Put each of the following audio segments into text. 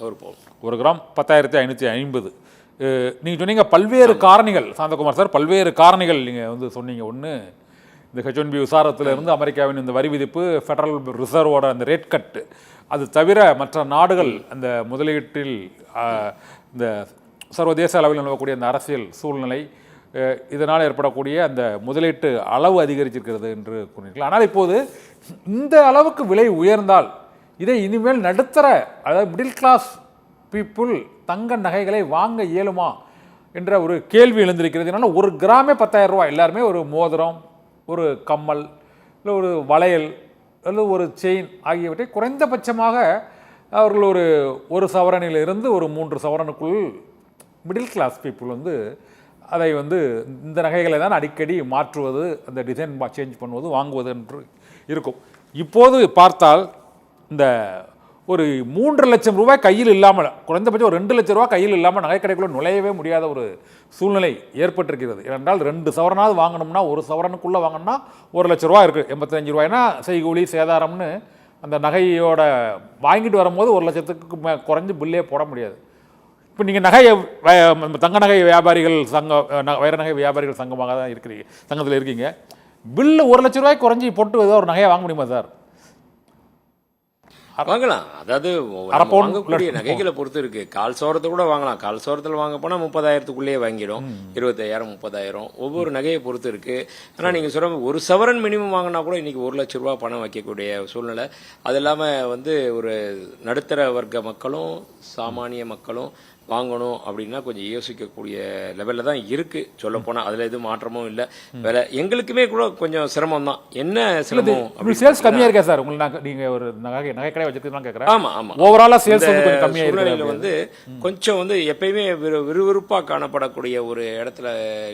ஒரு பவுன். ஒரு கிராம் 10,550. நீங்கள் சொன்னீங்க பல்வேறு காரணிகள், சாந்தகுமார் சார், பல்வேறு காரணிகள் நீங்கள் வந்து சொன்னீங்க. ஒன்று, இந்த H1B விசாரத்தில் இருந்து அமெரிக்காவின் இந்த வரி விதிப்பு, ஃபெடரல் ரிசர்வோட அந்த ரேட் கட்டு, அது தவிர மற்ற நாடுகள் அந்த முதலீட்டில் இந்த சர்வதேச அளவில் நிலவக்கூடிய அந்த அரசியல் சூழ்நிலை, இதனால் ஏற்படக்கூடிய அந்த முதலீட்டு அளவு அதிகரிச்சிருக்கிறது என்று கூறினீர்கள். ஆனால் இப்போது இந்த அளவுக்கு விலை உயர்ந்தால் இதை இனிமேல் நடுத்தர, அதாவது மிடில் கிளாஸ் பீப்புள் தங்க நகைகளை வாங்க இயலுமா என்ற ஒரு கேள்வி எழுந்திருக்கிறது. ஏன்னா ஒரு கிராமே 10,000 ரூபாய். எல்லாருமே ஒரு மோதிரம், ஒரு கம்மல், இல்லை ஒரு வளையல் அல்லது ஒரு செயின் ஆகியவற்றை குறைந்தபட்சமாக அவர்கள் ஒரு சவரனிலிருந்து ஒரு 3 சவரனுக்குள் மிடில் கிளாஸ் பீப்புள் வந்து அதை வந்து இந்த நகைகளை தான் அடிக்கடி மாற்றுவது, அந்த டிசைன் சேஞ்ச் பண்ணுவது, வாங்குவது என்று இருக்கும். இப்போது பார்த்தால் இந்த ஒரு 3 லட்சம் ரூபாய் கையில் இல்லாமல், குறைந்தபட்சம் ஒரு 2 லட்சம் ரூபாய் கையில் இல்லாமல் நகைக்கடைக்குள்ளே நுழையவே முடியாத ஒரு சூழ்நிலை ஏற்பட்டிருக்கிறது. ஏனென்றால் 2 சவரனாவது வாங்கணும்னா, ஒரு சவரனுக்குள்ளே வாங்கணும்னா 1 லட்ச ரூபா இருக்குது. 85 ரூபாய்னா செய்கூலி சேதாரம்னு அந்த நகையோட வாங்கிட்டு வரும்போது 1 லட்சத்துக்கு குறைஞ்சு பில்லே போட முடியாது. இப்போ நீங்கள் தங்க நகை வியாபாரிகள் சங்கம், வைர நகை வியாபாரிகள் சங்கமாக தான் இருக்கிறீங்க, சங்கத்தில் இருக்கீங்க. பில்லு 1 லட்ச ரூபாய் குறைஞ்சி போட்டு ஏதோ ஒரு நகையை வாங்க முடியுமா சார்? வாங்கலாம். அதாவது வாங்கக்கூடிய நகைகளை பொறுத்து இருக்கு. கால் சவரத்தை கூட வாங்கலாம். கால் சவரத்தில் வாங்க போனால் 30,000க்குள்ளேயே வாங்கிடும். 25,000, 30,000 ஒவ்வொரு நகையை பொறுத்து இருக்கு. ஆனால் நீங்கள் சொல்ற ஒரு சவரன் மினிமம் வாங்கினா கூட இன்னைக்கு 1 லட்ச ரூபா பணம் வைக்கக்கூடிய சூழ்நிலை. அது இல்லாமல் வந்து ஒரு நடுத்தர வர்க்க மக்களும் சாமானிய மக்களும் வாங்கணும் அப்படின்னா கொஞ்சம் யோசிக்கக்கூடிய லெவலில் தான் இருக்கு சொல்ல போனால். அதில் எதுவும் மாற்றமும் இல்லை. வேலை எங்களுக்குமே கூட கொஞ்சம் சிரமம் தான். என்ன சிரமம்? சேல்ஸ் கம்மியாக இருக்கா சார் உங்களுக்கு? நீங்கள் ஒரு நகை கடை வச்சுருக்கீங்க கேட்குறேன். ஆமாம் ஆமாம். ஓவராலாக சேல்ஸ் கொஞ்சம் கம்மியாக சூழ்நிலையில் வந்து கொஞ்சம் வந்து எப்பயுமே விறுவிறுப்பாக காணப்படக்கூடிய ஒரு இடத்துல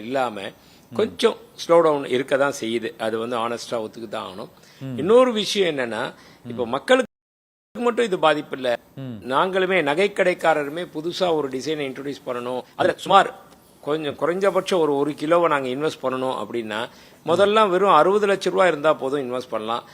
இல்லாமல் கொஞ்சம் ஸ்லோ டவுன் இருக்க தான் செய்யுது. அது வந்து ஆனஸ்டாக ஒத்துக்கு தான் ஆகணும். இன்னொரு விஷயம் என்னன்னா, இப்போ மக்களுக்கு மட்டும் இது பாதிப்பு இல்ல. நாங்களுமே நகைக்கடைக்காரருமே புதுசா ஒரு டிசைனை இன்ட்ரோடியூஸ் பண்ணணும், அதுல சுமார் கொஞ்சம் குறைஞ்சபட்சம் ஒரு கிலோவை நாங்க இன்வெஸ்ட் பண்ணணும் அப்படின்னா முதல்ல வெறும் 60 லட்ச ரூபாய் இருந்தா போதும் இன்வெஸ்ட் பண்ணலாம்.